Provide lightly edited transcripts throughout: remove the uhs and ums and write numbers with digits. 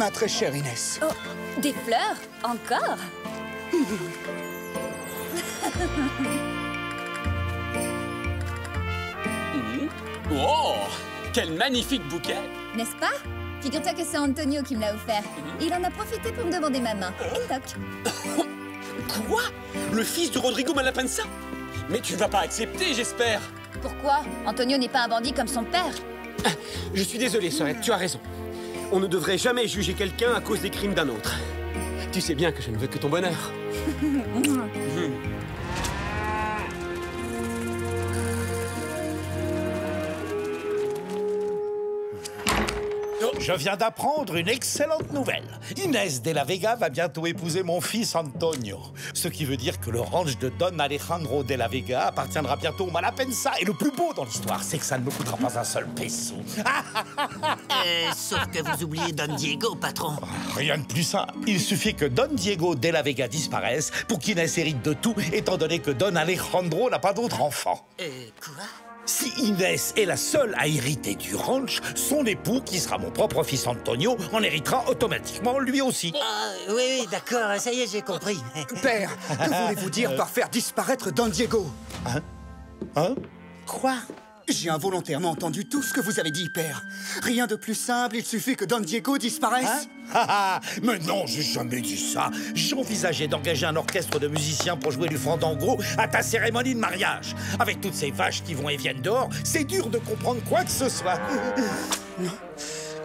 Ma très chère Inès. Oh, des fleurs? Encore? Oh, quel magnifique bouquet! N'est-ce pas? Figure-toi que c'est Antonio qui me l'a offert. Il en a profité pour me demander ma main. Et toc. Quoi? Le fils de Rodrigo Malapensa? Mais tu vas pas accepter, j'espère. Pourquoi? Antonio n'est pas un bandit comme son père. Je suis désolé, Sorette, tu as raison. On ne devrait jamais juger quelqu'un à cause des crimes d'un autre. Tu sais bien que je ne veux que ton bonheur. Je viens d'apprendre une excellente nouvelle. Inès de la Vega va bientôt épouser mon fils Antonio. Ce qui veut dire que le ranch de Don Alejandro de la Vega appartiendra bientôt au Malapensa. Et le plus beau dans l'histoire, c'est que ça ne me coûtera pas un seul peso. Sauf que vous oubliez Don Diego, patron. Rien de plus simple. Il suffit que Don Diego de la Vega disparaisse pour qu'Inès hérite de tout, étant donné que Don Alejandro n'a pas d'autre enfant. Quoi? Si Inès est la seule à hériter du ranch, son époux, qui sera mon propre fils Antonio, en héritera automatiquement lui aussi. Oui, d'accord, ça y est, j'ai compris. Père, que voulez-vous dire par faire disparaître Don Diego? Hein? Quoi? J'ai involontairement entendu tout ce que vous avez dit, père. Rien de plus simple, il suffit que Don Diego disparaisse. Mais non, j'ai jamais dit ça. J'envisageais d'engager un orchestre de musiciens pour jouer du fandango à ta cérémonie de mariage. Avec toutes ces vaches qui vont et viennent dehors, c'est dur de comprendre quoi que ce soit.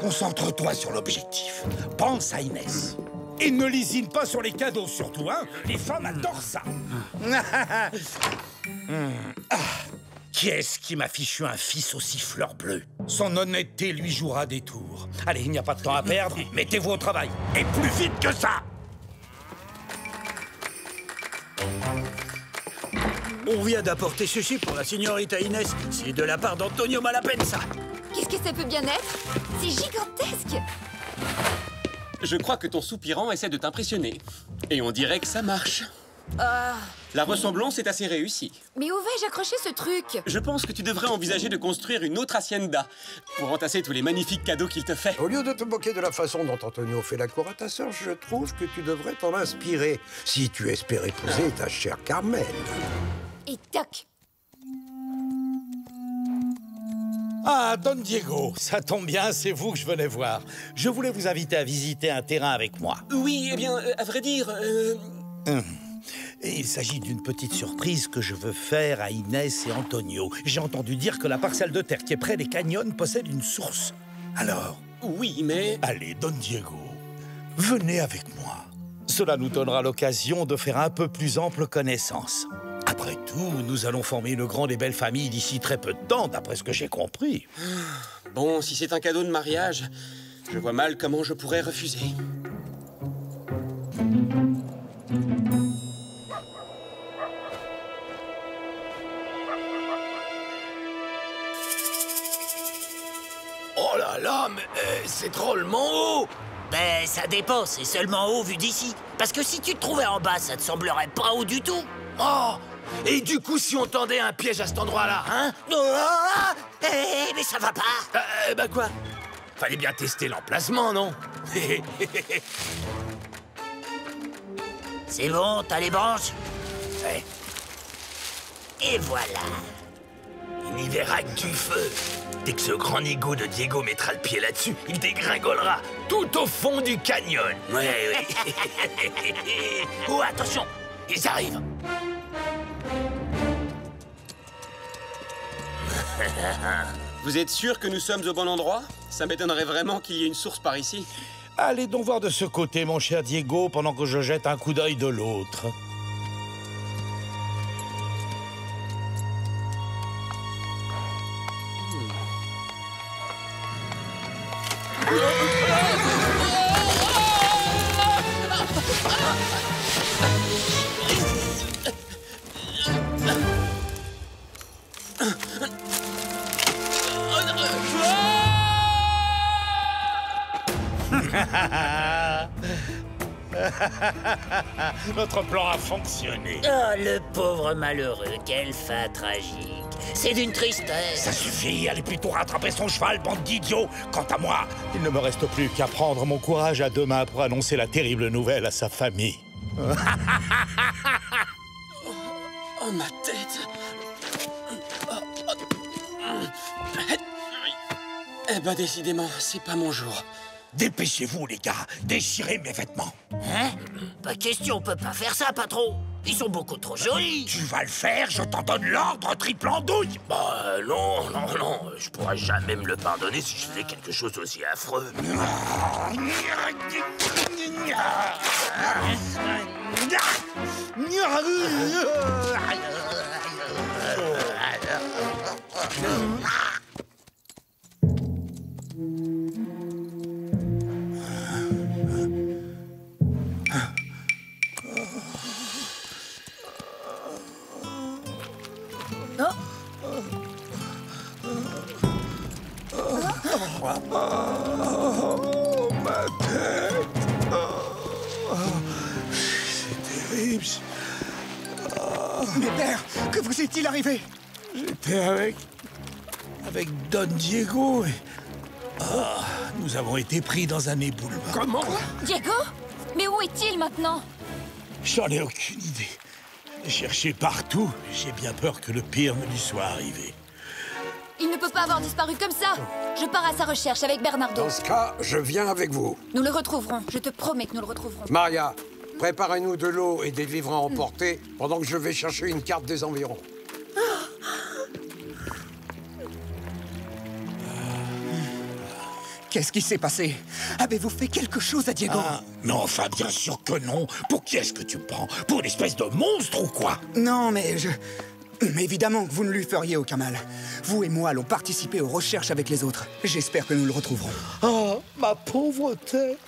Concentre-toi sur l'objectif. Pense à Inès. Et ne lésine pas sur les cadeaux, surtout, hein. Les femmes adorent ça. Qui est-ce qui m'a fichu un fils aussi fleur bleue? Son honnêteté lui jouera des tours. Allez, il n'y a pas de temps à perdre. Mettez-vous au travail. Et plus vite que ça! On vient d'apporter ceci pour la signorita Inès. C'est de la part d'Antonio Malapensa. Qu'est-ce que ça peut bien être? C'est gigantesque! Je crois que ton soupirant essaie de t'impressionner. Et on dirait que ça marche. La ressemblance est assez réussie. Mais où vais-je accrocher ce truc? Je pense que tu devrais envisager de construire une autre hacienda pour entasser tous les magnifiques cadeaux qu'il te fait. Au lieu de te moquer de la façon dont Antonio fait la cour à ta sœur, je trouve que tu devrais t'en inspirer si tu espères épouser ta chère Carmen. Et toc! Ah, Don Diego, ça tombe bien, c'est vous que je venais voir. Je voulais vous inviter à visiter un terrain avec moi. Oui, eh bien, à vrai dire... Et il s'agit d'une petite surprise que je veux faire à Inès et Antonio. J'ai entendu dire que la parcelle de terre qui est près des canyons possède une source. Alors... Oui, mais... Allez, Don Diego, venez avec moi. Cela nous donnera l'occasion de faire un peu plus ample connaissance. Après tout, nous allons former une grande et belle famille d'ici très peu de temps, d'après ce que j'ai compris. Bon, si c'est un cadeau de mariage, je vois mal comment je pourrais refuser. Oh là là, mais c'est drôlement haut. Ben, ça dépend, c'est seulement haut vu d'ici. Parce que si tu te trouvais en bas, ça te semblerait pas haut du tout. Oh. Et du coup, si on tendait un piège à cet endroit-là, hein? Mais ça va pas. Bah quoi? Fallait bien tester l'emplacement, non? C'est bon, t'as les branches? Ouais. Et voilà. Il n'y verra que du feu. Dès que ce grand nigo de Diego mettra le pied là-dessus, il dégringolera tout au fond du canyon. Ouais. Oh, attention, Ils arrivent. Vous êtes sûr que nous sommes au bon endroit? Ça m'étonnerait vraiment qu'il y ait une source par ici. Allez donc voir de ce côté, mon cher Diego, pendant que je jette un coup d'œil de l'autre. Notre plan a fonctionné. Oh, le pauvre malheureux, quelle fin tragique. C'est d'une tristesse. Ça suffit, allez plutôt rattraper son cheval, bande d'idiots. Quant à moi, il ne me reste plus qu'à prendre mon courage à deux mains pour annoncer la terrible nouvelle à sa famille. Oh, ma tête. Eh ben, décidément, c'est pas mon jour. Dépêchez-vous, les gars, déchirez mes vêtements. Hein? Pas question, on peut pas faire ça, patron. Ils sont beaucoup trop jolis. Tu vas le faire, je t'en donne l'ordre, triple andouille. Bah non, je pourrais jamais me le pardonner si je faisais quelque chose aussi affreux. Oh, ma tête. C'est terrible. Mais père, que vous est-il arrivé? J'étais avec Don Diego et... nous avons été pris dans un éboulement. Comment? Diego? Mais où est-il maintenant? J'en ai aucune idée. J'ai cherché partout. J'ai bien peur que le pire ne lui soit arrivé. Il ne peut pas avoir disparu comme ça. Je pars à sa recherche avec Bernardo. Dans ce cas, je viens avec vous. Nous le retrouverons. Je te promets que nous le retrouverons. Maria, préparez-nous de l'eau et des vivres à emporter pendant que je vais chercher une carte des environs. Qu'est-ce qui s'est passé? Avez-vous fait quelque chose à Diego? Non, enfin, bien sûr que non. Pour qui est-ce que tu me prends? Pour une espèce de monstre ou quoi? Non, mais Mais évidemment que vous ne lui feriez aucun mal. Vous et moi allons participer aux recherches avec les autres. J'espère que nous le retrouverons. Oh, ma pauvre tête.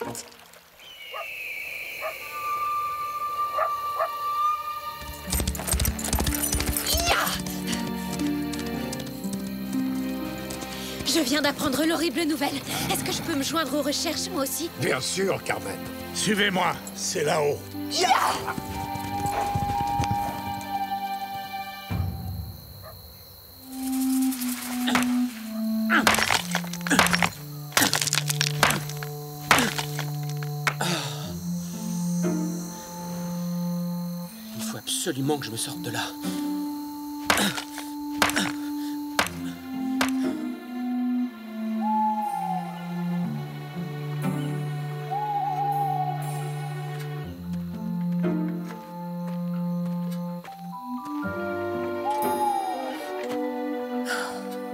Je viens d'apprendre l'horrible nouvelle. Est-ce que je peux me joindre aux recherches, moi aussi? Bien sûr, Carmen. Suivez-moi, c'est là-haut. Il faut absolument que je me sorte de là.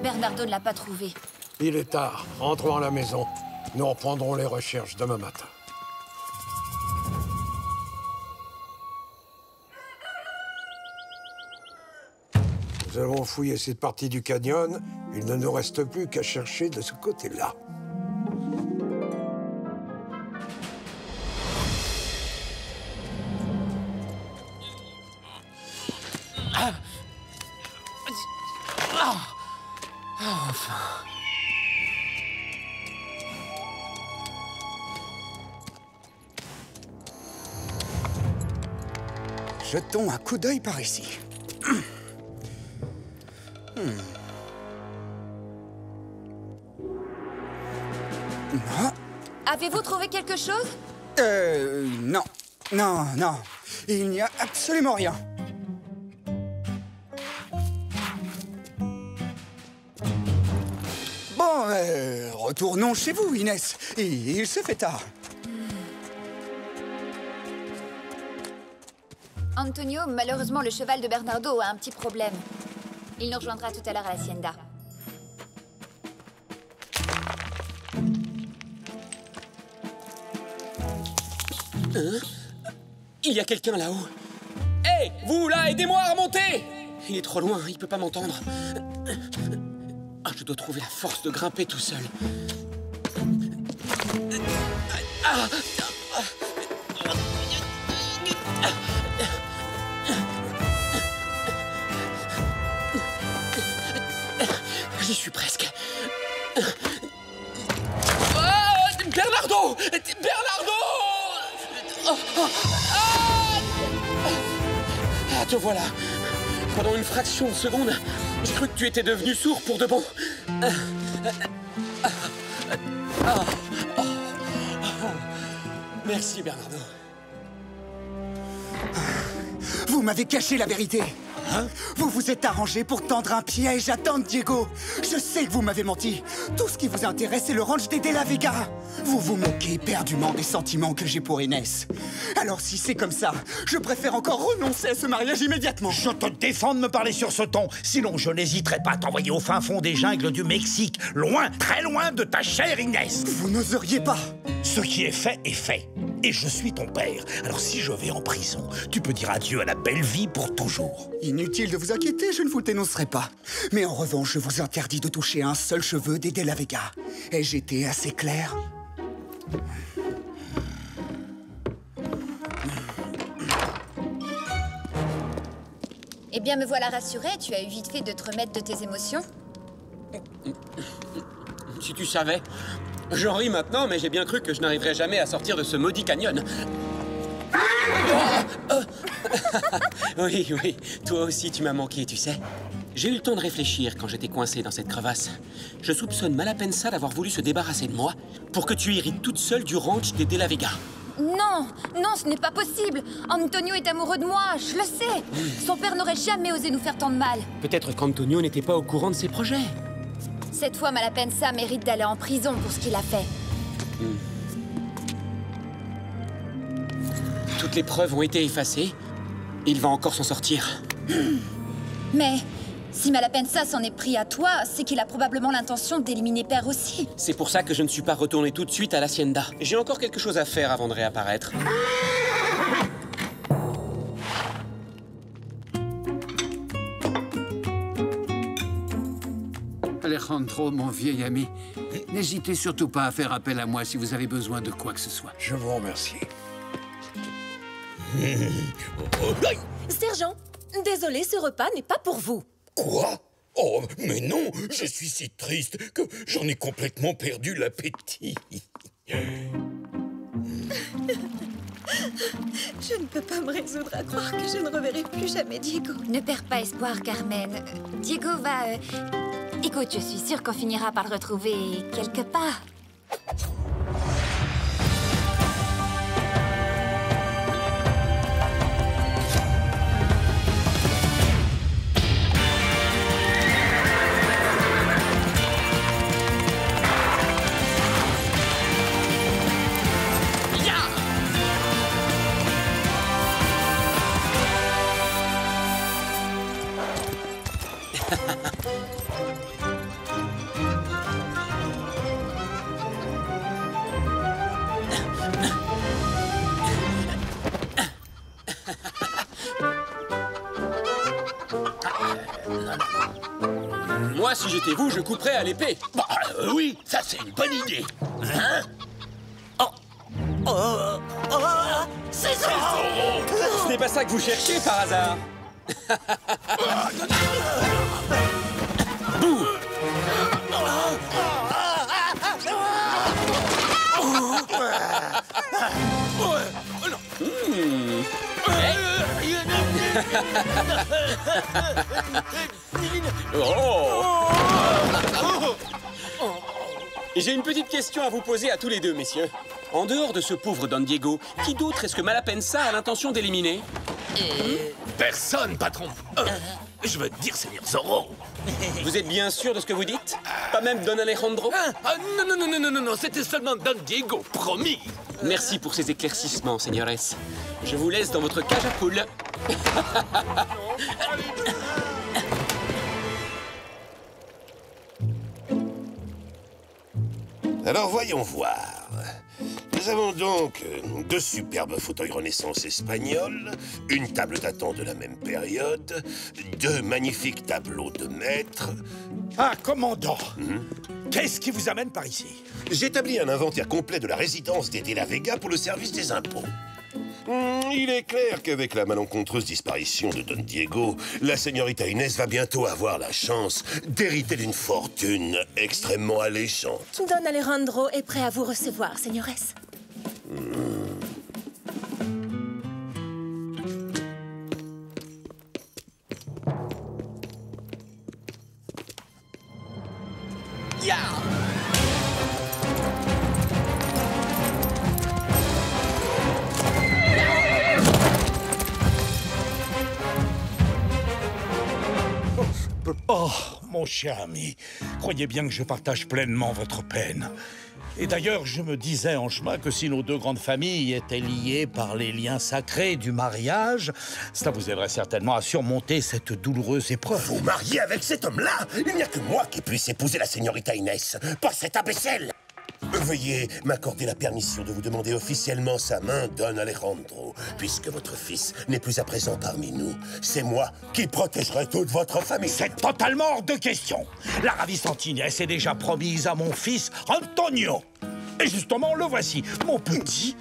Bernardo ne l'a pas trouvé. Il est tard. Rentrons à la maison. Nous reprendrons les recherches demain matin. Nous avons fouillé cette partie du canyon. Il ne nous reste plus qu'à chercher de ce côté-là. Jetons un coup d'œil par ici. Avez-vous trouvé quelque chose? Non. Non, non. Il n'y a absolument rien. Bon, retournons chez vous, Inès. Il se fait tard. Antonio, malheureusement, le cheval de Bernardo a un petit problème. Il nous rejoindra tout à l'heure à l'hacienda. Il y a quelqu'un là-haut. Hé, vous là, aidez-moi à remonter! Il est trop loin, il peut pas m'entendre. Ah, je dois trouver la force de grimper tout seul. J'y suis presque. Bernardo! Bernardo! Ah, te voilà. Pendant une fraction de seconde, j'ai cru que tu étais devenu sourd pour de bon. Merci, Bernardo. Vous m'avez caché la vérité. Vous vous êtes arrangé pour tendre un piège à Don Diego. Je sais que vous m'avez menti. Tout ce qui vous intéresse, c'est le ranch des De La Vega. Vous vous moquez éperdument des sentiments que j'ai pour Inès. Alors si c'est comme ça, je préfère encore renoncer à ce mariage immédiatement. Je te défends de me parler sur ce ton. Sinon, je n'hésiterai pas à t'envoyer au fin fond des jungles du Mexique. Loin, très loin de ta chère Inès. Vous n'oseriez pas. Ce qui est fait est fait. Et je suis ton père. Alors si je vais en prison, tu peux dire adieu à la belle vie pour toujours. Inutile de vous inquiéter, je ne vous le dénoncerai pas. Mais en revanche, je vous interdis de toucher un seul cheveu des De La Vega. Ai-je été assez clair? Eh bien, me voilà rassurée, tu as eu vite fait de te remettre de tes émotions. Si tu savais. J'en ris maintenant, mais j'ai bien cru que je n'arriverais jamais à sortir de ce maudit canyon. Oui, oui, toi aussi tu m'as manqué, tu sais. J'ai eu le temps de réfléchir quand j'étais coincé dans cette crevasse. Je soupçonne Malapensa d'avoir voulu se débarrasser de moi pour que tu hérites toute seule du ranch des De La Vega. Non, non, ce n'est pas possible. Antonio est amoureux de moi, je le sais. Son père n'aurait jamais osé nous faire tant de mal. Peut-être qu'Antonio n'était pas au courant de ses projets. Cette fois, Malapensa mérite d'aller en prison pour ce qu'il a fait. Toutes les preuves ont été effacées. Il va encore s'en sortir. Mais si Malapensa s'en est pris à toi, c'est qu'il a probablement l'intention d'éliminer Père aussi. C'est pour ça que je ne suis pas retourné tout de suite à l'Hacienda. J'ai encore quelque chose à faire avant de réapparaître. Alejandro, mon vieil ami, n'hésitez surtout pas à faire appel à moi si vous avez besoin de quoi que ce soit. Je vous remercie. Sergent, désolé, ce repas n'est pas pour vous. Quoi? Oh, mais non, je suis si triste que j'en ai complètement perdu l'appétit. Je ne peux pas me résoudre à croire que je ne reverrai plus jamais Diego. Ne perds pas espoir, Carmen. Diego va... Écoute, je suis sûre qu'on finira par le retrouver quelque part. Moi, si j'étais vous, je couperais à l'épée. Bah oui, ça c'est une bonne idée. Hein? C'est ça. Ce n'est pas ça que vous cherchiez par hasard. Bouh! Oh! J'ai une petite question à vous poser à tous les deux, messieurs. En dehors de ce pauvre Don Diego, qui d'autre est-ce que Malapensa a l'intention d'éliminer? Personne, patron. Je veux dire, Seigneur Zorro. Vous êtes bien sûr de ce que vous dites? Pas même Don Alejandro? Non, c'était seulement Don Diego, promis. Merci pour ces éclaircissements, señores. Je vous laisse dans votre cage à poules. Alors voyons voir. Nous avons donc deux superbes fauteuils Renaissance espagnols, une table datant de la même période, deux magnifiques tableaux de maître. Ah, commandant, qu'est-ce qui vous amène par ici? J'établis un inventaire complet de la résidence des De La Vega pour le service des impôts. Il est clair qu'avec la malencontreuse disparition de Don Diego, la señorita Inès va bientôt avoir la chance d'hériter d'une fortune extrêmement alléchante. Don Alejandro est prêt à vous recevoir, señores. Ya! Oh, mon cher ami, croyez bien que je partage pleinement votre peine. Et d'ailleurs, je me disais en chemin que si nos deux grandes familles étaient liées par les liens sacrés du mariage, cela vous aiderait certainement à surmonter cette douloureuse épreuve. Vous mariez avec cet homme-là? Il n'y a que moi qui puisse épouser la señorita Inès, pas cet imbécile! Veuillez m'accorder la permission de vous demander officiellement sa main, Don Alejandro, puisque votre fils n'est plus à présent parmi nous. C'est moi qui protégerai toute votre famille. C'est totalement hors de question. La ravissante Inès est déjà promise à mon fils Antonio. Et justement, le voici, mon petit.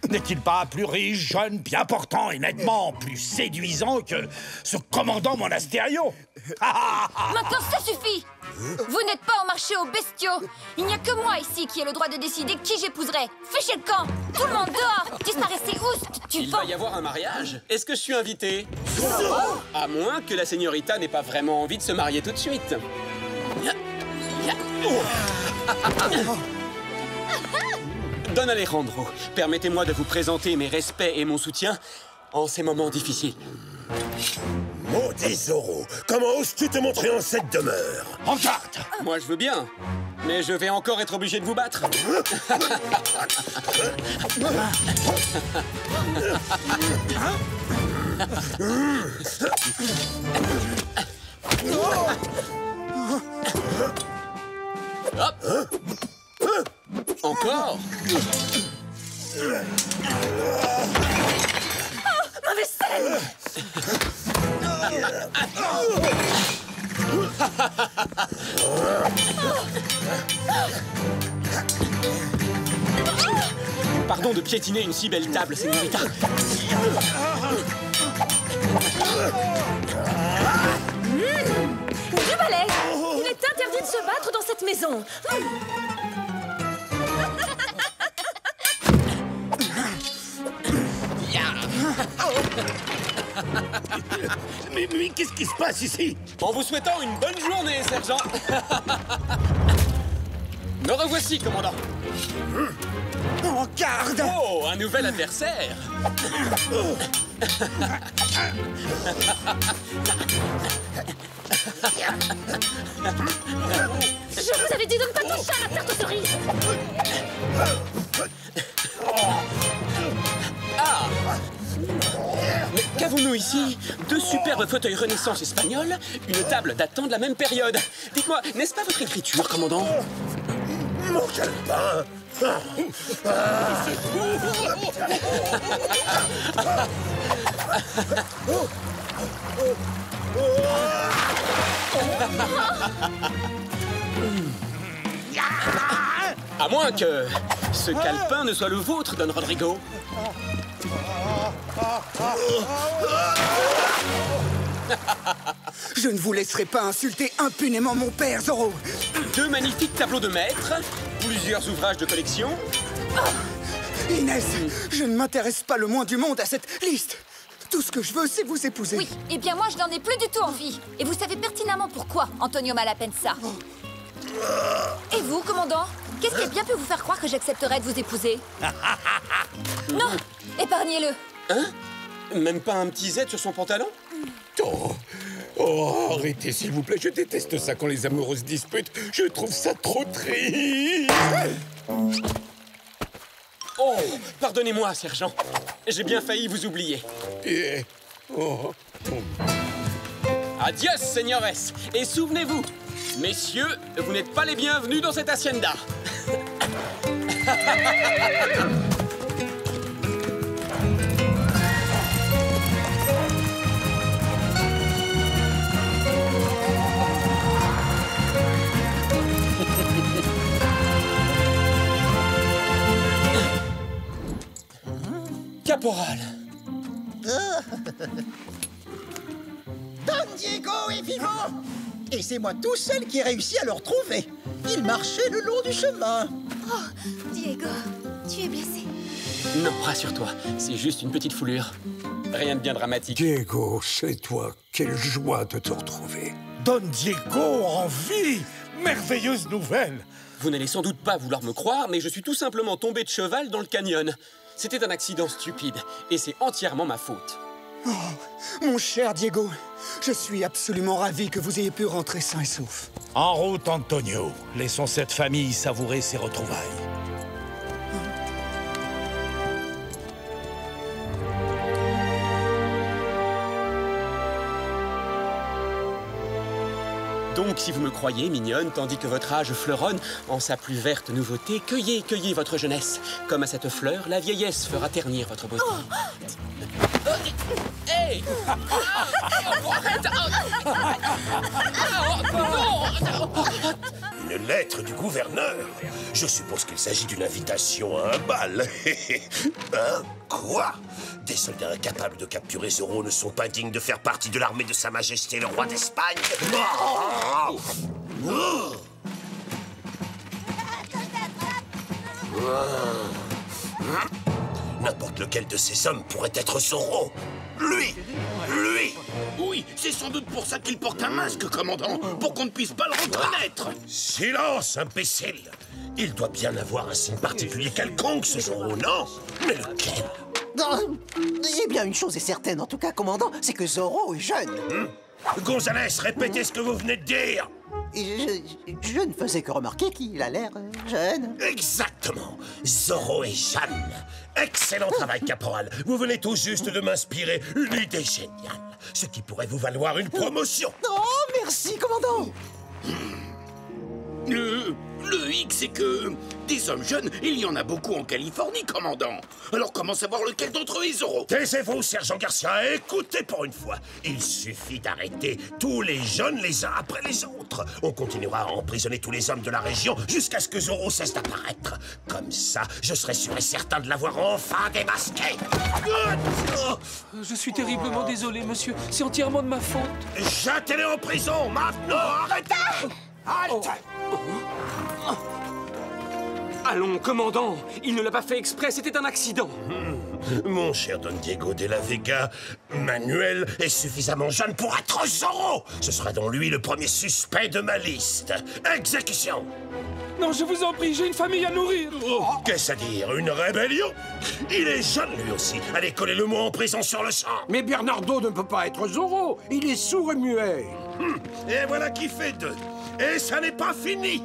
N'est-il pas plus riche, jeune, bien portant et nettement plus séduisant que ce commandant Monasterio? Maintenant, ça suffit! Vous n'êtes pas au marché aux bestiaux. Il n'y a que moi ici qui ai le droit de décider qui j'épouserai. Fichez le camp! Tout le monde dehors! Disparaissez, oust! Il va y avoir un mariage? Est-ce que je suis invité? À moins que la señorita n'ait pas vraiment envie de se marier tout de suite. Don Alejandro, permettez-moi de vous présenter mes respects et mon soutien en ces moments difficiles. Maudit Zorro, comment oses-tu te montrer en cette demeure? En garde! Moi, je veux bien, mais je vais encore être obligé de vous battre. Hop! Encore? Ma vaisselle! Pardon de piétiner une si belle table, señorita. Du balai! Il est interdit de se battre dans cette maison. Mais qu'est-ce qui se passe ici? En vous souhaitant une bonne journée, sergent. Me revoici, commandant. En garde! Oh, un nouvel adversaire. Je vous avais dit de ne pas toucher à la tarte aux cerises. Ah! Mais qu'avons-nous ici? Deux superbes fauteuils Renaissance espagnols, une table datant de la même période. Dites-moi, n'est-ce pas votre écriture, commandant? Mon calepin! À moins que ce calepin ne soit le vôtre, Don Rodrigo. Je ne vous laisserai pas insulter impunément mon père, Zorro! Deux magnifiques tableaux de maître, plusieurs ouvrages de collection. Inès, je ne m'intéresse pas le moins du monde à cette liste. Tout ce que je veux, c'est vous épouser. Oui, eh bien moi, je n'en ai plus du tout envie. Et vous savez pertinemment pourquoi, Antonio Malapensa. Et vous, commandant? Qu'est-ce qui a bien pu vous faire croire que j'accepterais de vous épouser? Non, épargnez-le. Hein? Même pas un petit Z sur son pantalon? Oh, arrêtez, s'il vous plaît. Je déteste ça quand les amoureuses disputent. Je trouve ça trop triste. Oh, pardonnez-moi, sergent. J'ai bien failli vous oublier. Adios, señores. Et souvenez-vous, messieurs, vous n'êtes pas les bienvenus dans cette hacienda. Caporal. Don Diego est vivant! Et c'est moi tout seul qui ai réussi à le retrouver. Il marchait le long du chemin. Oh, Diego, tu es blessé. Non, rassure-toi, c'est juste une petite foulure. Rien de bien dramatique. Diego, c'est toi. Quelle joie de te retrouver. Don Diego en vie! Merveilleuse nouvelle! Vous n'allez sans doute pas vouloir me croire, mais je suis tout simplement tombé de cheval dans le canyon. C'était un accident stupide, et c'est entièrement ma faute. Oh, mon cher Diego, je suis absolument ravi que vous ayez pu rentrer sain et sauf. En route, Antonio. Laissons cette famille savourer ses retrouvailles. Donc, si vous me croyez mignonne, tandis que votre âge fleuronne en sa plus verte nouveauté, cueillez, cueillez votre jeunesse. Comme à cette fleur, la vieillesse fera ternir votre beauté. Oh. Hey! Une lettre du gouverneur. Je suppose qu'il s'agit d'une invitation à un bal. Hein? Quoi? Des soldats incapables de capturer Zorro ne sont pas dignes de faire partie de l'armée de Sa Majesté le roi d'Espagne. N'importe lequel de ces hommes pourrait être Zorro. Lui! Lui! Oui, c'est sans doute pour ça qu'il porte un masque, commandant, pour qu'on ne puisse pas le reconnaître. Silence, imbécile! Il doit bien avoir un signe particulier quelconque, ce Zorro, non? Mais lequel? Eh bien, une chose est certaine, en tout cas, commandant, c'est que Zorro est jeune. Gonzalez, répétez ce que vous venez de dire! Je ne faisais que remarquer qu'il a l'air jeune. Exactement. Zorro est jeune. Excellent travail, caporal. Vous venez tout juste de m'inspirer une idée géniale. Ce qui pourrait vous valoir une promotion. Oh, merci, commandant. Le hic, c'est que des hommes jeunes, il y en a beaucoup en Californie, commandant. Alors comment savoir lequel d'entre eux est Zorro? Taisez-vous, sergent Garcia, et écoutez pour une fois. Il suffit d'arrêter tous les jeunes les uns après les autres. On continuera à emprisonner tous les hommes de la région jusqu'à ce que Zorro cesse d'apparaître. Comme ça, je serai sûr et certain de l'avoir enfin démasqué. Je suis terriblement désolé, monsieur. C'est entièrement de ma faute. Jetez-les en prison, maintenant. Arrêtez! Halte! Allons, commandant, il ne l'a pas fait exprès, c'était un accident. Mon cher Don Diego de la Vega, Manuel est suffisamment jeune pour être Zorro. Ce sera donc lui le premier suspect de ma liste. Exécution! Non, je vous en prie, j'ai une famille à nourrir. Qu'est-ce à dire? Une rébellion? Il est jeune, lui aussi. Allez, coller le mot en prison sur le champ. Mais Bernardo ne peut pas être Zorro. Il est sourd et muet. Et voilà qui fait deux. Et ça n'est pas fini.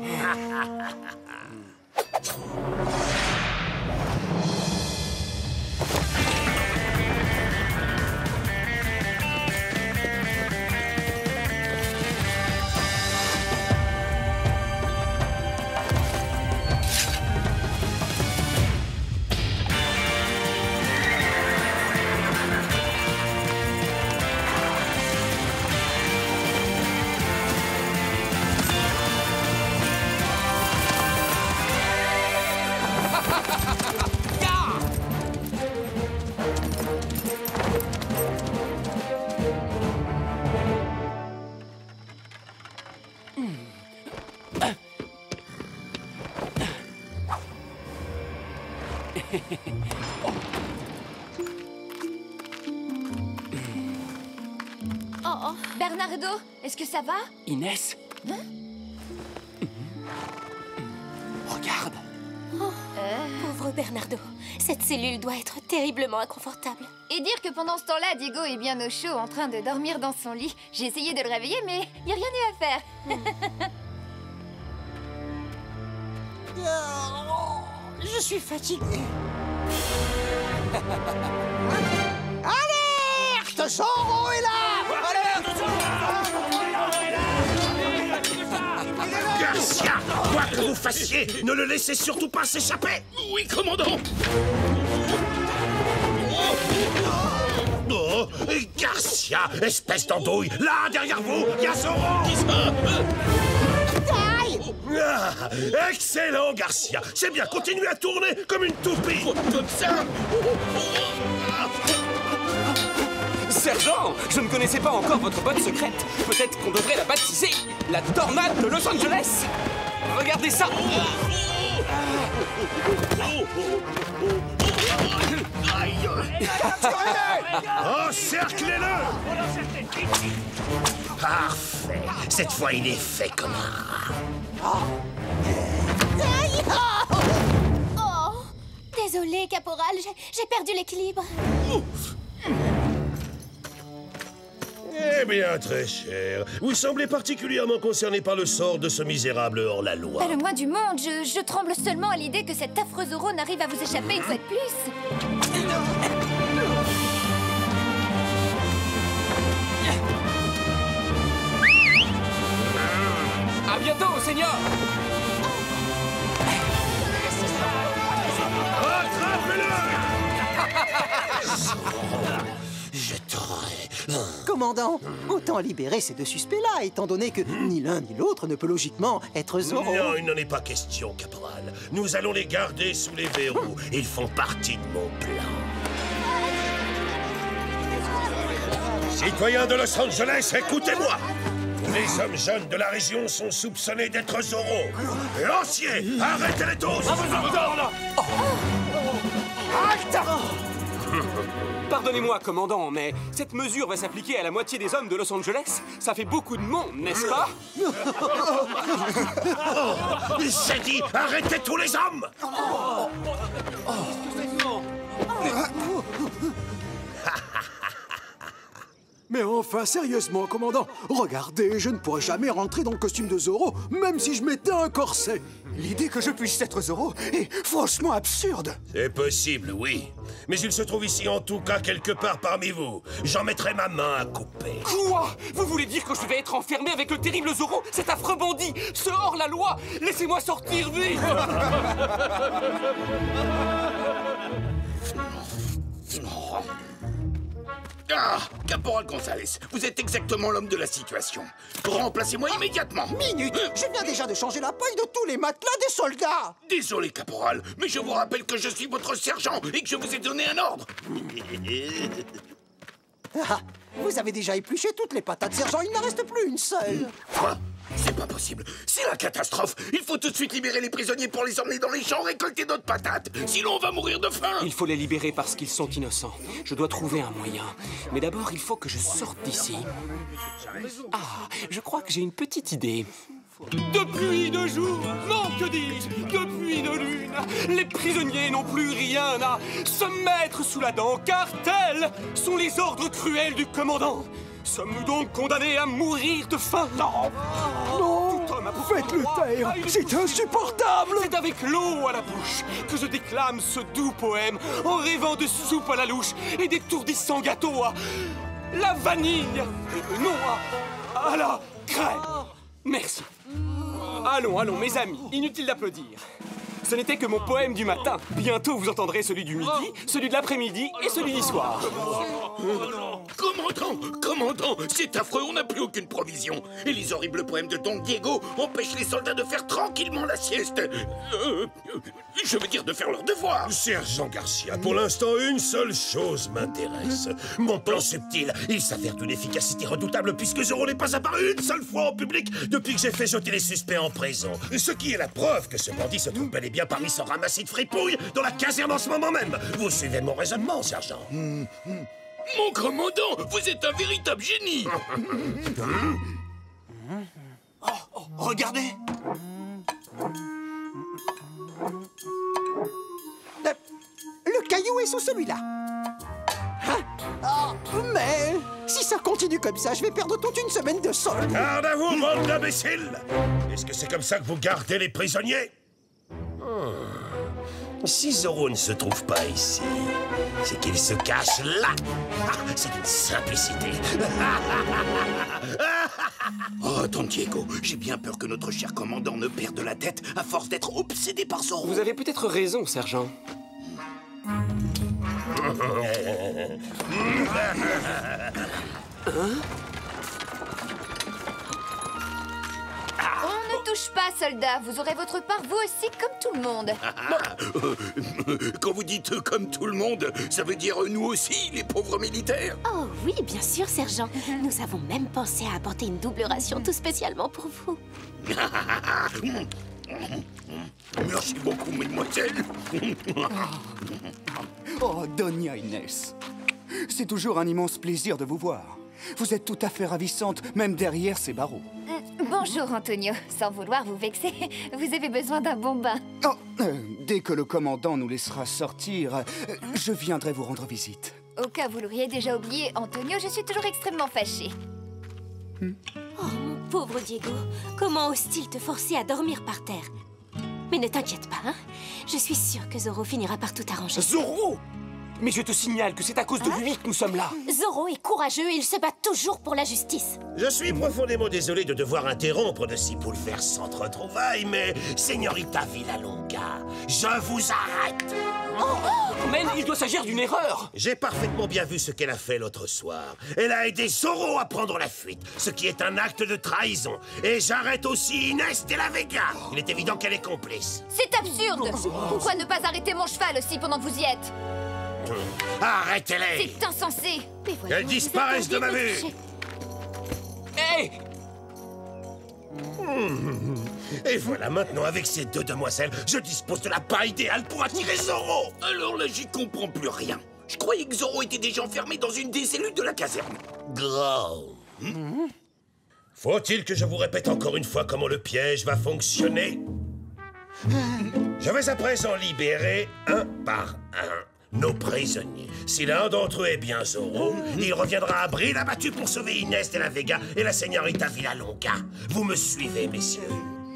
Oh, Bernardo, est-ce que ça va? Inès? Hein? Regarde. Pauvre Bernardo, cette cellule doit être terriblement inconfortable. Et dire que pendant ce temps-là, Diego est bien au chaud en train de dormir dans son lit. J'ai essayé de le réveiller, mais il n'y a rien eu à faire. Je suis fatigué. Alerte! Zorro est là! Garcia, quoi que vous fassiez, ne le laissez surtout pas s'échapper. Oui, commandant. Oh, Garcia, espèce d'andouille, là, derrière vous, il y a Zorro. Ah, excellent, Garcia. C'est bien, continuez à tourner comme une toupie. Comme ça. Sergent, je ne connaissais pas encore votre botte secrète. Peut-être qu'on devrait la baptiser la tornade de Los Angeles. Regardez ça. Aïe! Encerclez-le! Parfait. Cette fois, il est fait, connard. Oh! Désolée, caporal, j'ai perdu l'équilibre. Eh bien, très cher, vous semblez particulièrement concerné par le sort de ce misérable hors-la-loi. Pas le moins du monde, je tremble seulement à l'idée que cet affreux Zoro n'arrive à vous échapper une fois de plus. À bientôt, Seigneur. Je t'aurai. Commandant, autant libérer ces deux suspects-là, étant donné que ni l'un ni l'autre ne peut logiquement être Zoro. Non, il n'en est pas question, caporal. Nous allons les garder sous les verrous. Ils font partie de mon plan. Citoyens de Los Angeles, écoutez-moi! Les hommes jeunes de la région sont soupçonnés d'être Zoro. Lanciers, arrêtez-les tous! Pardonnez-moi, commandant, mais cette mesure va s'appliquer à la moitié des hommes de Los Angeles. Ça fait beaucoup de monde, n'est-ce pas? J'ai dit, arrêtez tous les hommes! Mais enfin, sérieusement, commandant, regardez, je ne pourrais jamais rentrer dans le costume de Zoro, même si je mettais un corset. L'idée que je puisse être Zoro est franchement absurde. C'est possible, oui. Mais il se trouve ici en tout cas quelque part parmi vous. J'en mettrai ma main à couper. Quoi? Vous voulez dire que je vais être enfermé avec le terrible Zoro, cet affreux bandit, ce hors-la-loi? Laissez-moi sortir vite! Ah, Caporal Gonzalez, vous êtes exactement l'homme de la situation. Remplacez-moi immédiatement. Minute! Je viens déjà de changer la paille de tous les matelas des soldats. Désolé, Caporal, mais je vous rappelle que je suis votre sergent et que je vous ai donné un ordre. Ah, vous avez déjà épluché toutes les patates, sergent, il n'en reste plus une seule. Quoi? C'est pas possible. C'est la catastrophe. Il faut tout de suite libérer les prisonniers pour les emmener dans les champs récolter d'autres patates. Sinon, on va mourir de faim. Il faut les libérer parce qu'ils sont innocents. Je dois trouver un moyen. Mais d'abord, il faut que je sorte d'ici. Ah, je crois que j'ai une petite idée. Depuis 2 jours, non, que dis-je, depuis 2 lunes, les prisonniers n'ont plus rien à se mettre sous la dent, car tels sont les ordres cruels du commandant. Sommes-nous donc condamnés à mourir de faim? Non! Non! Faites-le taire! C'est insupportable! C'est avec l'eau à la bouche que je déclame ce doux poème en rêvant de soupe à la louche et d'étourdissants gâteaux à la vanille. Non, à la crème. Merci. Allons, allons, mes amis, inutile d'applaudir. Ce n'était que mon poème du matin. Bientôt, vous entendrez celui du midi, celui de l'après-midi et celui du soir. Commandant, c'est affreux, on n'a plus aucune provision. Et les horribles poèmes de Don Diego empêchent les soldats de faire tranquillement la sieste. Je veux dire de faire leur devoir. Sergent Garcia, pour l'instant, une seule chose m'intéresse. Mon plan subtil, il s'avère d'une efficacité redoutable puisque Zoro n'est pas apparu une seule fois en public depuis que j'ai fait jeter les suspects en prison. Ce qui est la preuve que ce bandit se trouve bel et bien parmi son ramassis de fripouilles dans la caserne en ce moment même. Vous suivez mon raisonnement, sergent? Mon commandant, vous êtes un véritable génie. Regardez. Le caillou est sous celui-là. Mais si ça continue comme ça, je vais perdre toute une semaine de solde. Garde à vous, bande d'imbéciles! Est-ce que c'est comme ça que vous gardez les prisonniers? Si Zoro ne se trouve pas ici, c'est qu'il se cache là. C'est une simplicité. Oh, Don Diego, j'ai bien peur que notre cher commandant ne perde la tête à force d'être obsédé par Zoro. Vous avez peut-être raison, sergent. On ne touche pas, soldat. Vous aurez votre part, vous aussi, comme tout le monde. Quand vous dites comme tout le monde, ça veut dire nous aussi, les pauvres militaires? Oh oui, bien sûr, sergent. Nous avons même pensé à apporter une double ration tout spécialement pour vous. Merci beaucoup, mesdemoiselles. Oh, Doña Inés. C'est toujours un immense plaisir de vous voir. Vous êtes tout à fait ravissante, même derrière ces barreaux. Bonjour, Antonio. Sans vouloir vous vexer, vous avez besoin d'un bon bain. Oh, dès que le commandant nous laissera sortir, je viendrai vous rendre visite. Au cas où vous l'auriez déjà oublié, Antonio, je suis toujours extrêmement fâchée. Oh, mon pauvre Diego. Comment ose-t-il te forcer à dormir par terre? Mais ne t'inquiète pas, hein. Je suis sûre que Zorro finira par tout arranger. Zorro! Mais je te signale que c'est à cause de lui que nous sommes là. Zorro est courageux et il se bat toujours pour la justice. Je suis profondément désolé de devoir interrompre de si bouleversantes retrouvailles, mais Señorita Villalonga, je vous arrête. Mais il doit s'agir d'une erreur. J'ai parfaitement bien vu ce qu'elle a fait l'autre soir. Elle a aidé Zorro à prendre la fuite, ce qui est un acte de trahison. Et j'arrête aussi Inés de la Vega. Il est évident qu'elle est complice. C'est absurde! Pourquoi ne pas arrêter mon cheval aussi pendant que vous y êtes? Arrêtez-les! C'est insensé! Qu'elles disparaissent de ma vue! Hé! Et voilà, maintenant, avec ces deux demoiselles, je dispose de la paille idéale pour attirer Zorro! Alors là, j'y comprends plus rien. Je croyais que Zorro était déjà enfermé dans une des cellules de la caserne. Grave. Faut-il que je vous répète encore une fois comment le piège va fonctionner? Je vais à présent libérer un par un nos prisonniers. Si l'un d'entre eux est bien Zorro, il reviendra à Brille abattu pour sauver Inés de la Vega et la Señorita Villalonga. Vous me suivez, messieurs?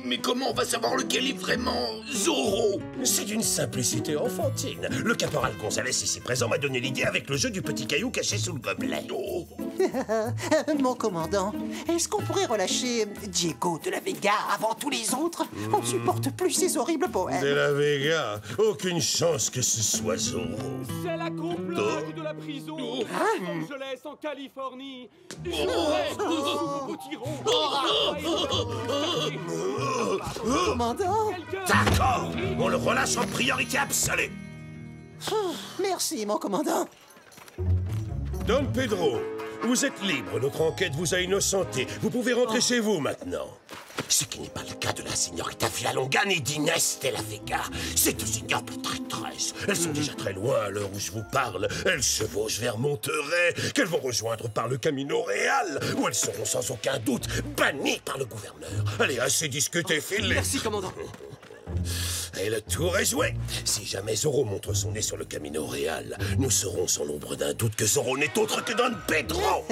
Mais comment on va savoir lequel est vraiment Zorro? C'est d'une simplicité enfantine. Le caporal Gonzalez ici présent m'a donné l'idée avec le jeu du petit caillou caché sous le gobelet. Oh. Mon commandant, est-ce qu'on pourrait relâcher Diego de la Vega avant tous les autres? On ne supporte plus ces horribles poèmes. De la Vega, aucune chance que ce soit Zorro. C'est la complainte de la prison à Los Angeles, en Californie. Je reste sous vos potirons. Commandant? D'accord, on le relâche en priorité absolue. Merci, mon commandant. Don Pedro, vous êtes libre. Notre enquête vous a innocenté. Vous pouvez rentrer chez vous maintenant. Ce qui n'est pas le cas de la Señorita Villalonga ni d'Inés de la Vega. Ces deux ignobles traîtresses. Elles sont déjà très loin à l'heure où je vous parle. Elles chevauchent vers Monterrey, qu'elles vont rejoindre par le Camino Real, où elles seront sans aucun doute bannies par le gouverneur. Allez, assez discuté, filez. Merci, commandant. Et le tour est joué. Si jamais Zorro montre son nez sur le Camino Real, nous saurons sans l'ombre d'un doute que Zorro n'est autre que Don Pedro.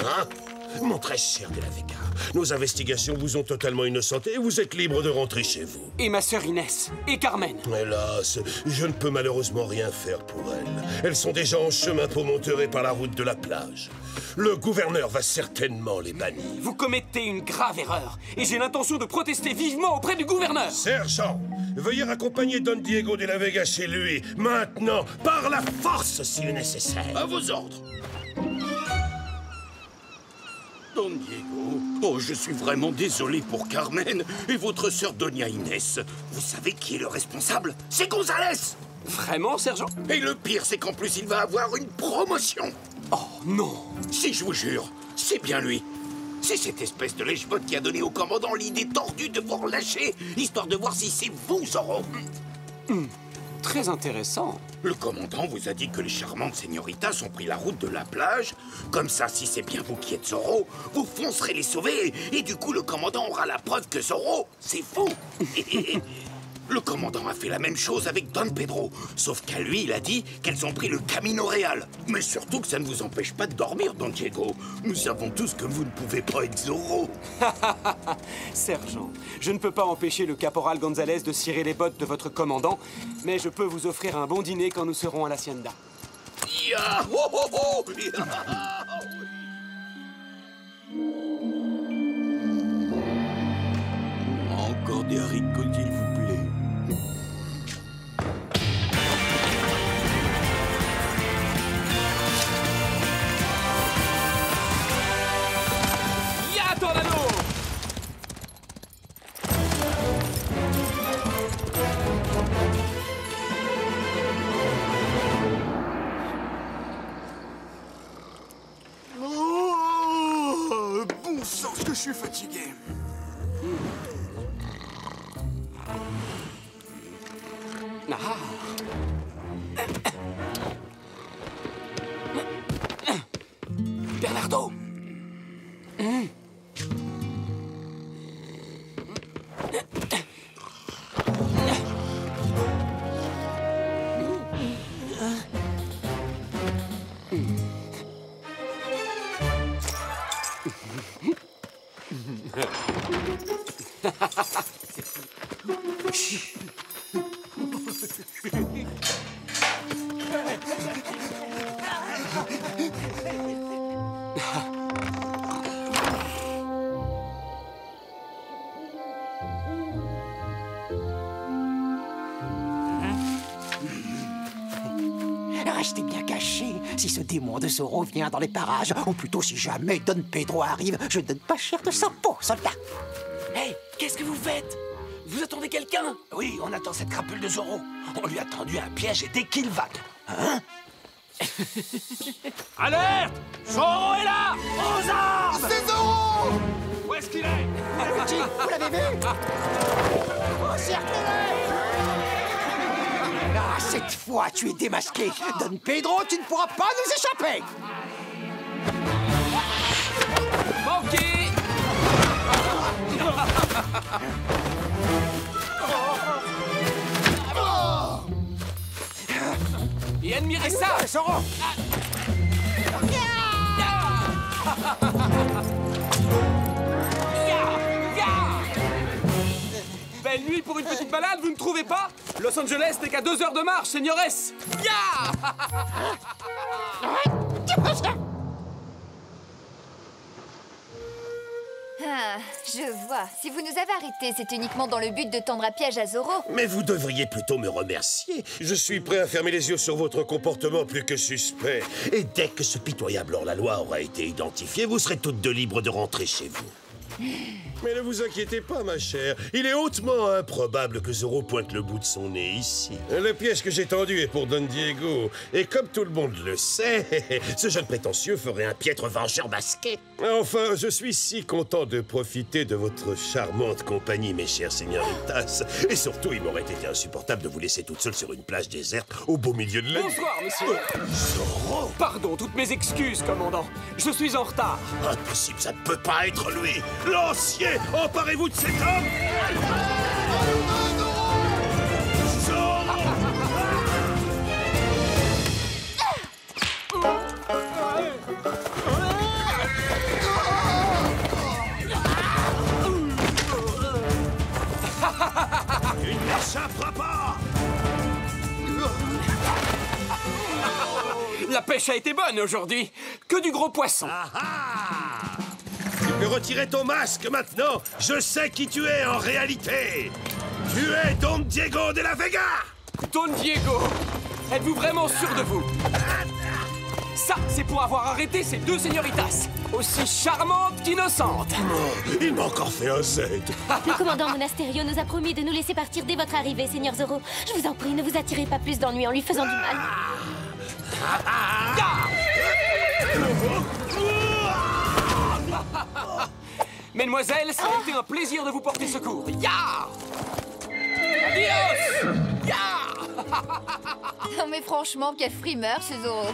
Hein? Mon très cher de la Vega, nos investigations vous ont totalement innocenté et vous êtes libre de rentrer chez vous. Et ma sœur Inès. Et Carmen. Hélas, je ne peux malheureusement rien faire pour elles. Elles sont déjà en chemin pour Monterey par la route de la plage. Le gouverneur va certainement les bannir. Vous commettez une grave erreur. Et j'ai l'intention de protester vivement auprès du gouverneur. Sergent, veuillez raccompagner Don Diego de la Vega chez lui. Maintenant, par la force s'il est nécessaire. À vos ordres. Don Diego, oh, je suis vraiment désolé pour Carmen et votre sœur Doña Inés. Vous savez qui est le responsable? C'est Gonzalez! Vraiment, sergent? Et le pire, c'est qu'en plus, il va avoir une promotion. Oh, non. Si, je vous jure, c'est bien lui. C'est cette espèce de lèche-botte qui a donné au commandant l'idée tordue de vous relâcher, histoire de voir si c'est vous, Zorro. Très intéressant. Le commandant vous a dit que les charmantes señoritas ont pris la route de la plage. Comme ça, si c'est bien vous qui êtes Zorro, vous foncerez les sauver. Et du coup, le commandant aura la preuve que Zorro, c'est vous. Le commandant a fait la même chose avec Don Pedro. Sauf qu'à lui, il a dit qu'elles ont pris le Camino Real. Mais surtout que ça ne vous empêche pas de dormir, Don Diego. Nous savons tous que vous ne pouvez pas être Zorro. Sergent, je ne peux pas empêcher le caporal Gonzalez de cirer les bottes de votre commandant, mais je peux vous offrir un bon dîner quand nous serons à l'Hacienda. Ya ho ho ho. Encore des haricots, s'il vous plaît. Ya Tornado! Oh, bon sang, que je suis fatigué. Ah. Leonardo. Restez bien cachés. Si ce démon de Zoro vient dans les parages, ou plutôt si jamais Don Pedro arrive, je ne donne pas cher de sa peau, soldat. Hé, qu'est-ce que vous faites? Vous attendez quelqu'un? Oui, on attend cette crapule de Zoro. On lui a tendu un piège et dès qu'il va... Hein? Alerte! Zoro est là! Aux armes! C'est Zoro! Où est-ce qu'il est? Le petit, vous l'avez vu? Encerclez-le! Ah, cette fois, tu es démasqué. Don Pedro, tu ne pourras pas nous échapper. Manqué! Et admirez ça! Zoro! Belle nuit pour une petite balade, vous ne trouvez pas? Los Angeles n'est qu'à 2 heures de marche, señores! Ya! Ah, je vois. Si vous nous avez arrêtés, c'est uniquement dans le but de tendre un piège à Zoro. Mais vous devriez plutôt me remercier. Je suis prêt à fermer les yeux sur votre comportement plus que suspect. Et dès que ce pitoyable hors-la-loi aura été identifié, vous serez toutes deux libres de rentrer chez vous. Mais ne vous inquiétez pas, ma chère. Il est hautement improbable que Zoro pointe le bout de son nez ici. Le piège que j'ai tendu est pour Don Diego. Et comme tout le monde le sait, ce jeune prétentieux ferait un piètre vengeur masqué. Enfin, je suis si content de profiter de votre charmante compagnie, mes chères señoritas. Et surtout, il m'aurait été insupportable de vous laisser toute seule sur une plage déserte au beau milieu de la nuit. Bonsoir, messieurs. Zoro! Pardon, toutes mes excuses, commandant. Je suis en retard. Impossible, ça ne peut pas être lui. Lancier, emparez-vous de cet homme! Il n'échappera pas! La pêche a été bonne aujourd'hui. Que du gros poisson. Tu peux retirer ton masque maintenant. Je sais qui tu es en réalité. Tu es Don Diego de la Vega. Don Diego, êtes-vous vraiment sûr de vous? Ça, c'est pour avoir arrêté ces deux señoritas, aussi charmantes qu'innocentes. Il m'a encore fait un Z. Le commandant Monasterio nous a promis de nous laisser partir dès votre arrivée, Seigneur Zoro. Je vous en prie, ne vous attirez pas plus d'ennuis en lui faisant du mal. Mesdemoiselles, ça a été un plaisir de vous porter secours. Ya! Adios! Ya! Non mais franchement, quelle frimeur, ce Zoro.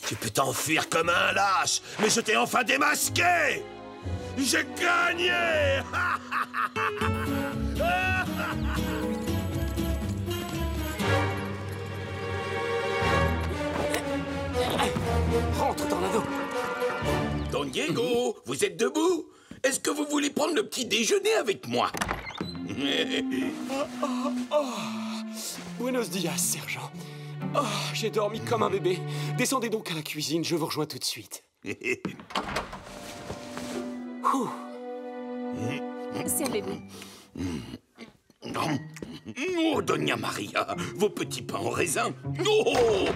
Tu peux t'enfuir comme un lâche, mais je t'ai enfin démasqué. J'ai gagné. Rentre dans l'anneau. Don Diego, vous êtes debout? Est-ce que vous voulez prendre le petit déjeuner avec moi? Buenos dias, sergent. Oh, j'ai dormi comme un bébé. Descendez donc à la cuisine, je vous rejoins tout de suite. Servez-vous. Oh, Doña Maria, vos petits pains en raisin. Oh!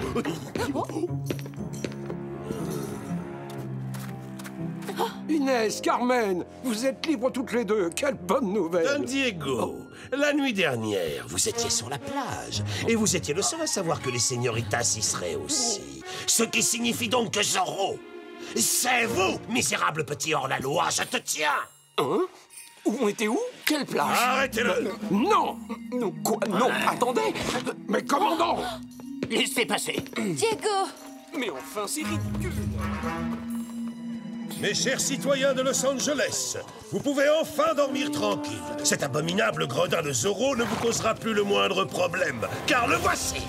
Inès, Carmen, vous êtes libres toutes les deux. Quelle bonne nouvelle. Don Diego, la nuit dernière, vous étiez sur la plage. Et vous étiez le seul à savoir que les señoritas y seraient aussi. Ce qui signifie donc que Zoro, c'est vous, misérable petit hors-la-loi, je te tiens. Hein? On était où? Quelle plage? Arrêtez-le. Non! Non, quoi? Non, attendez! Mais commandant! Laissez passer. Diego! Mais enfin, c'est ridicule. Mes chers citoyens de Los Angeles, vous pouvez enfin dormir tranquille. Cet abominable gredin de Zorro ne vous causera plus le moindre problème, car le voici.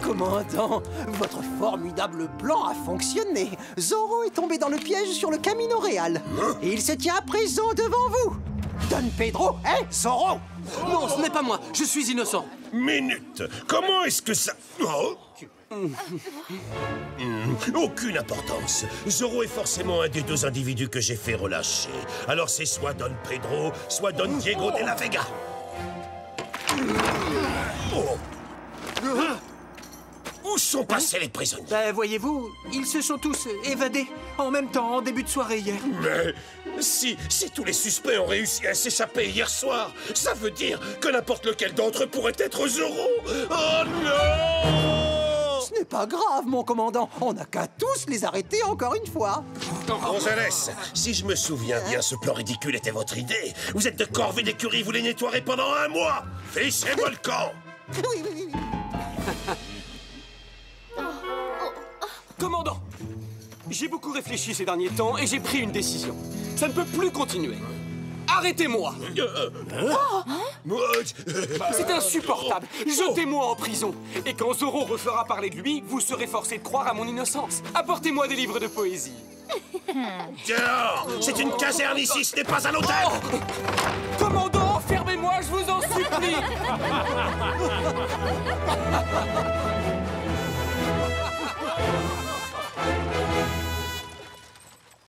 Commandant, votre formidable plan a fonctionné. Zorro est tombé dans le piège sur le Camino Real. Et il se tient à présent devant vous. Don Pedro est Zorro. Non, ce n'est pas moi. Je suis innocent. Minute. Comment est-ce que ça... Oh. Aucune importance. Zorro est forcément un des deux individus que j'ai fait relâcher. Alors c'est soit Don Pedro, soit Don Diego de la Vega. Oh. Où sont passés les prisonniers? Ben, voyez-vous, ils se sont tous évadés en même temps en début de soirée hier. Mais si tous les suspects ont réussi à s'échapper hier soir, ça veut dire que n'importe lequel d'entre eux pourrait être Zorro. Oh non! Ce n'est pas grave, mon commandant. On n'a qu'à tous les arrêter encore une fois. Gonzalez, si je me souviens bien, ce plan ridicule était votre idée. Vous êtes de corvée d'écurie, vous les nettoierez pendant 1 mois. Fichez-moi le camp. Oui. Commandant, j'ai beaucoup réfléchi ces derniers temps et j'ai pris une décision. Ça ne peut plus continuer. Arrêtez-moi! C'est insupportable! Jetez-moi en prison! Et quand Zorro refera parler de lui, vous serez forcé de croire à mon innocence. Apportez-moi des livres de poésie. Dehors! C'est une caserne ici, ce n'est pas un hôtel! Oh! Commandant, fermez-moi, je vous en supplie!